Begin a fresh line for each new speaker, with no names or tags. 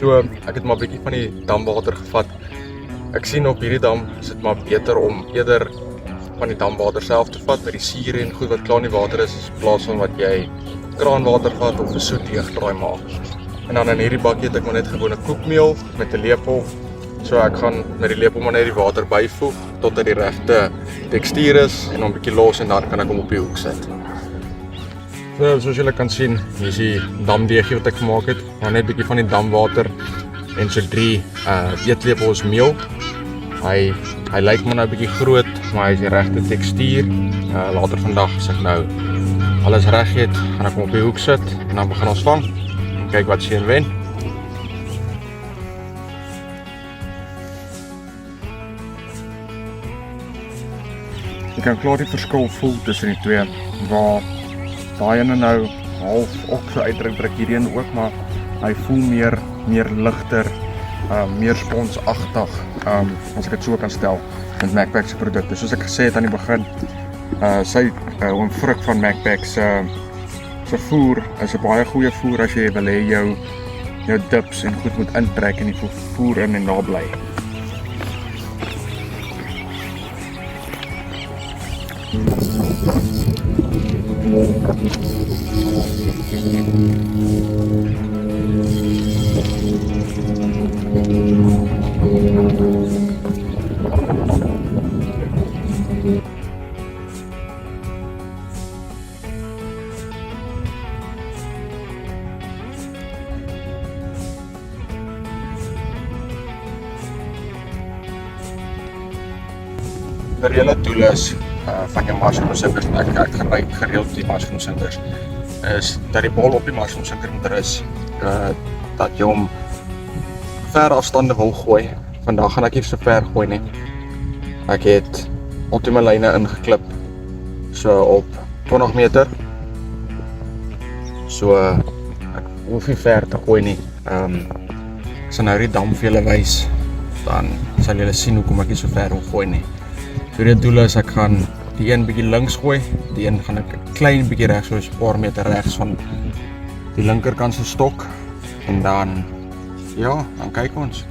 So, ek het maar 'n bietjie van die damwater gevat. Ek sien op hierdie dam is dit maar beter om eerder van die damwater self te vat met die suur en goed wat klaar in die water is, in plaas van wat jy kraanwater vat of 'n soet deegdraai maak. En dan in hierdie bakkie het ek maar net gewone koekmeel met 'n lepel. So ek gaan met die lepel maar net die water byvoeg tot dit die regte tekstuur is en hom 'n bietjie los en dan kan ek hom op die hoek sit. So, soos julle kan sien, hier is die damdeegie wat ek gemaak het. Maar net 'n bietjie van die damwater en so 3 eetlepels meel. Hy lyk maar nou 'n bietjie groot, maar hy is die regte tekstuur. Later vandag as ek nou alles reg het, gaan ek hom op die hoek sit en dan begin ons vang. En kyk wat seën wen. Jy kan klaar die verskil voel tussen die twee, waar daai ene nou half ook so uitdruk hierheen ook, maar hy voel meer ligter, meer sponsagtig, as ek dit so kan stel met Macpac se produkte. Soos ek gesê het aan die begin, sy oom Frik van Macpac se voer is 'n baie goeie voer as jy wil hê jou dips en goed moet intrek en die voer in en daar bly. Die reële doel is van jou mushroom sinkers, ek gebruik gereeld die mushroom sinkers, is dat die bal op die mushroom sinker moet rus, dat jy hom ver afstande wil gooi. Vandag gaan ek nie so ver gooi nie. Ek het Ultima lyne ingeklip, so op 20 meter. So ek hoef nie ver te gooi nie. Ek sal nou die dam vir julle wys, dan sal julle sien hoekom ek nie so ver wil gooi nie. So die doel is ek gaan die een bietjie links gooi, die een gaan ek 'n klein bietjie regs, so 'n paar meter regs van die linkerkant se stok en dan ja, dan kyk ons.